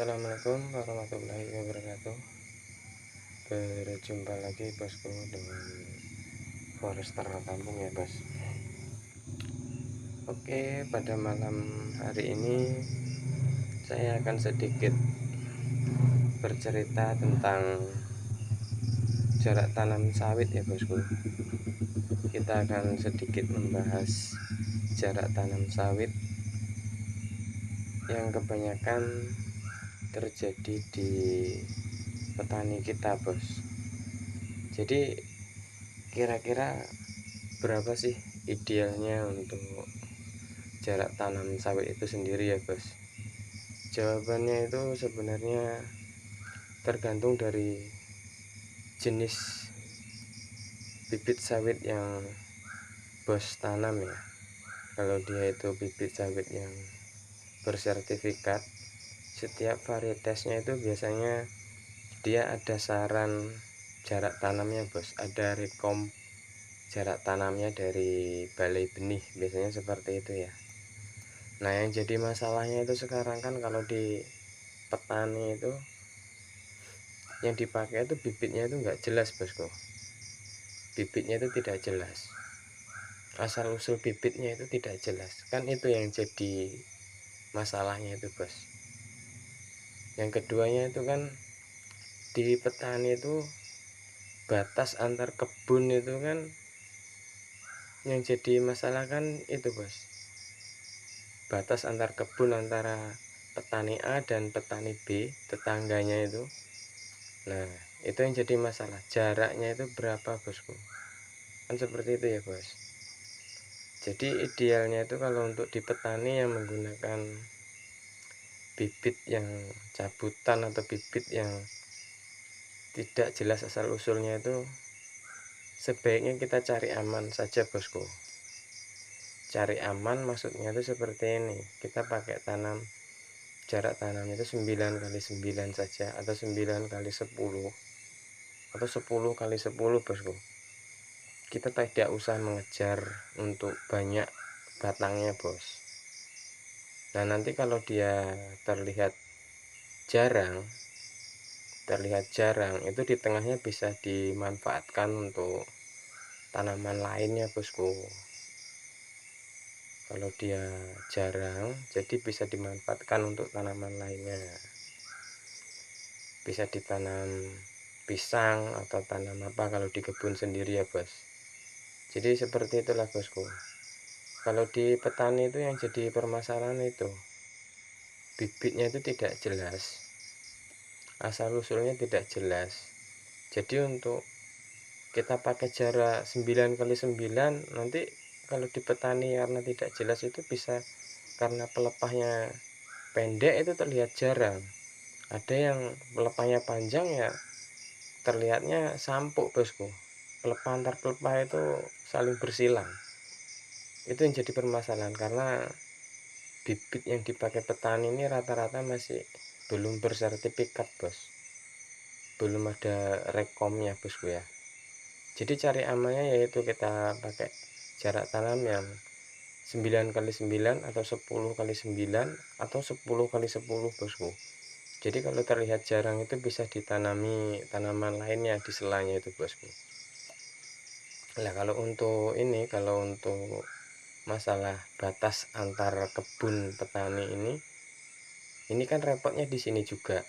Assalamualaikum warahmatullahi wabarakatuh. Berjumpa lagi bosku dengan Forester Kampung ya bos. Oke, pada malam hari ini saya akan sedikit bercerita tentang jarak tanam sawit ya bosku. Kita akan sedikit membahas jarak tanam sawit yang kebanyakan terjadi di petani kita bos. Jadi kira-kira berapa sih idealnya untuk jarak tanam sawit itu sendiri ya bos? Jawabannya itu sebenarnya tergantung dari jenis bibit sawit yang bos tanam ya. Kalau dia itu bibit sawit yang bersertifikat, setiap varietasnya itu biasanya dia ada saran jarak tanamnya bos, ada rekom jarak tanamnya dari balai benih, biasanya seperti itu ya. Nah yang jadi masalahnya itu sekarang kan kalau di petani itu yang dipakai itu bibitnya itu enggak jelas bosku. Bibitnya itu tidak jelas, asal usul bibitnya itu tidak jelas, kan itu yang jadi masalahnya itu bos. Yang keduanya itu kan di petani itu batas antar kebun itu kan yang jadi masalah kan itu bos, batas antar kebun antara petani A dan petani B tetangganya itu. Nah itu yang jadi masalah, jaraknya itu berapa bosku, kan seperti itu ya bos. Jadi idealnya itu kalau untuk di petani yang menggunakan bibit yang cabutan atau bibit yang tidak jelas asal usulnya itu sebaiknya kita cari aman saja bosku. Cari aman maksudnya itu seperti ini, kita pakai tanam jarak tanam itu 9x9 saja, atau 9x10, atau 10x10 bosku. Kita tidak usah mengejar untuk banyak batangnya bos. Nah nanti kalau dia terlihat jarang itu di tengahnya bisa dimanfaatkan untuk tanaman lainnya bosku. Kalau dia jarang jadi bisa dimanfaatkan untuk tanaman lainnya, bisa ditanam pisang atau tanam apa kalau di kebun sendiri ya bos. Jadi seperti itulah bosku. Kalau di petani itu yang jadi permasalahan itu bibitnya itu tidak jelas, asal usulnya tidak jelas. Jadi untuk kita pakai jarak 9x9 nanti kalau di petani karena tidak jelas itu bisa karena pelepahnya pendek itu terlihat jarang. Ada yang pelepahnya panjang ya terlihatnya sampuk bosku. Pelepah antar pelepah itu saling bersilang. Itu yang jadi permasalahan karena bibit yang dipakai petani ini rata-rata masih belum bersertifikat bos, belum ada rekomnya bosku ya. Jadi cari amannya yaitu kita pakai jarak tanam yang 9x9 atau 10x9 atau 10x10 bosku. Jadi kalau terlihat jarang itu bisa ditanami tanaman lainnya di selanya itu bosku. Nah kalau untuk ini, kalau untuk masalah batas antar kebun petani ini kan repotnya di sini juga,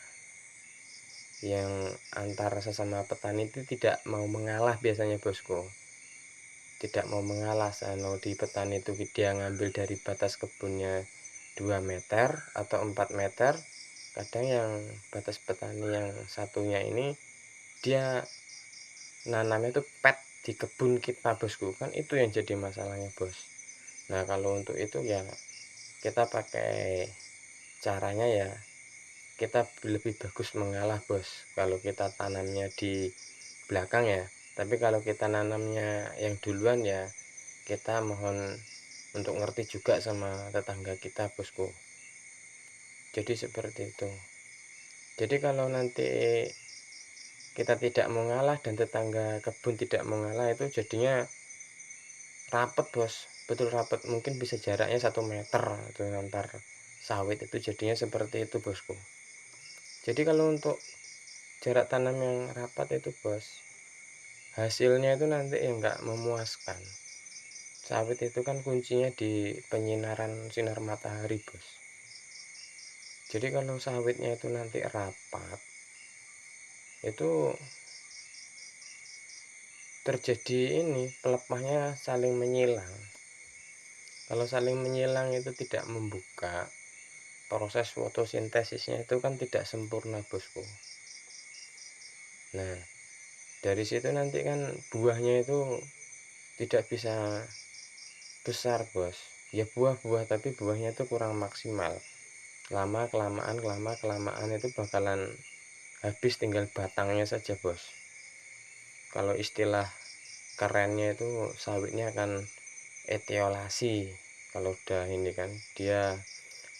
yang antar sesama petani itu tidak mau mengalah biasanya bosku, tidak mau mengalah. Kalau di petani itu dia ngambil dari batas kebunnya 2 meter atau 4 meter, kadang yang batas petani yang satunya ini dia nanamnya itu pet di kebun kita bosku, kan itu yang jadi masalahnya bos. Nah kalau untuk itu ya kita pakai caranya ya kita lebih bagus mengalah bos kalau kita tanamnya di belakang ya. Tapi kalau kita nanamnya yang duluan ya kita mohon untuk ngerti juga sama tetangga kita bosku. Jadi seperti itu. Jadi kalau nanti kita tidak mengalah dan tetangga kebun tidak mengalah itu jadinya rapet bos, betul rapet, mungkin bisa jaraknya 1 meter itu antar sawit itu, jadinya seperti itu bosku. Jadi kalau untuk jarak tanam yang rapat itu bos, hasilnya itu nanti nggak memuaskan. Sawit itu kan kuncinya di penyinaran sinar matahari bos. Jadi kalau sawitnya itu nanti rapat, itu terjadi ini pelepahnya saling menyilang. Kalau saling menyilang itu tidak membuka, proses fotosintesisnya itu kan tidak sempurna bosku. Nah, dari situ nanti kan buahnya itu tidak bisa besar bos. Ya buah-buah, tapi buahnya itu kurang maksimal. Lama kelamaan itu bakalan habis, tinggal batangnya saja bos. Kalau istilah kerennya itu sawitnya akan etiolasi. Kalau udah ini kan dia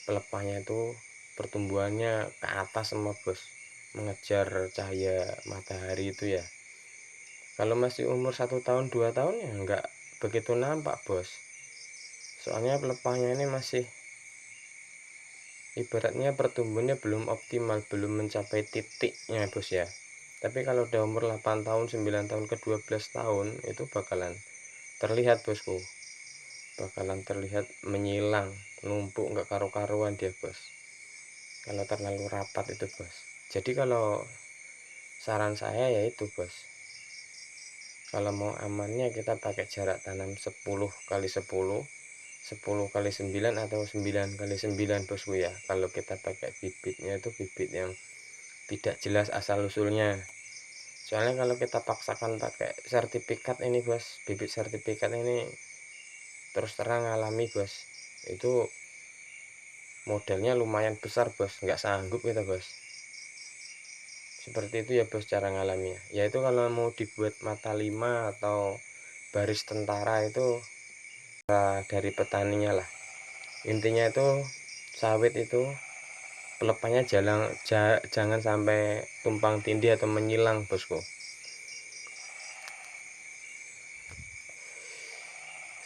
pelepahnya itu pertumbuhannya ke atas semua bos, mengejar cahaya matahari itu ya. Kalau masih umur 1 tahun 2 tahun ya enggak begitu nampak bos, soalnya pelepahnya ini masih ibaratnya pertumbuhannya belum optimal, belum mencapai titiknya bos ya. Tapi kalau udah umur 8 tahun 9 tahun ke 12 tahun itu bakalan terlihat bosku, bakalan terlihat menyilang, numpuk nggak karu-karuan dia bos, kalau terlalu rapat itu bos. Jadi kalau saran saya ya itu bos, kalau mau amannya kita pakai jarak tanam 10 kali 10, 10 kali 9, atau 9 kali 9 bosku ya. Kalau kita pakai bibitnya itu bibit yang tidak jelas asal usulnya, soalnya kalau kita paksakan pakai sertifikat ini bos, bibit sertifikat ini terus terang alami bos, itu modalnya lumayan besar bos, nggak sanggup kita bos. Seperti itu ya bos cara ngalaminya. Yaitu kalau mau dibuat mata 5 atau baris tentara itu dari petaninya lah. Intinya itu sawit itu pelepahnya jangan sampai tumpang tindih atau menyilang bosku.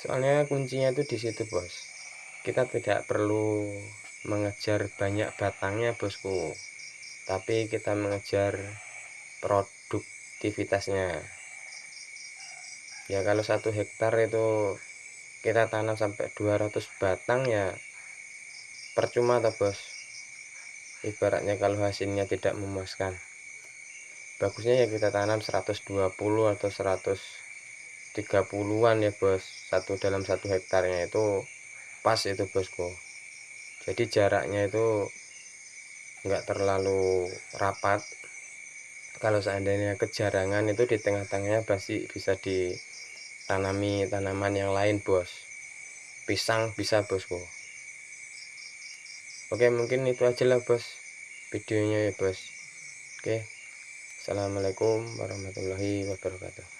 Soalnya kuncinya itu di situ bos. Kita tidak perlu mengejar banyak batangnya bosku, tapi kita mengejar produktivitasnya. Ya kalau 1 hektar itu kita tanam sampai 200 batang ya percuma toh bos. Ibaratnya kalau hasilnya tidak memuaskan, bagusnya ya kita tanam 120 atau 130-an ya bos, dalam 1 hektarnya itu pas itu bosku. Jadi jaraknya itu enggak terlalu rapat. Kalau seandainya kejarangan itu di tengah-tengahnya pasti bisa ditanami tanaman yang lain bos. Pisang bisa bosku. Oke, mungkin itu aja lah bos videonya ya bos. Oke, assalamualaikum warahmatullahi wabarakatuh.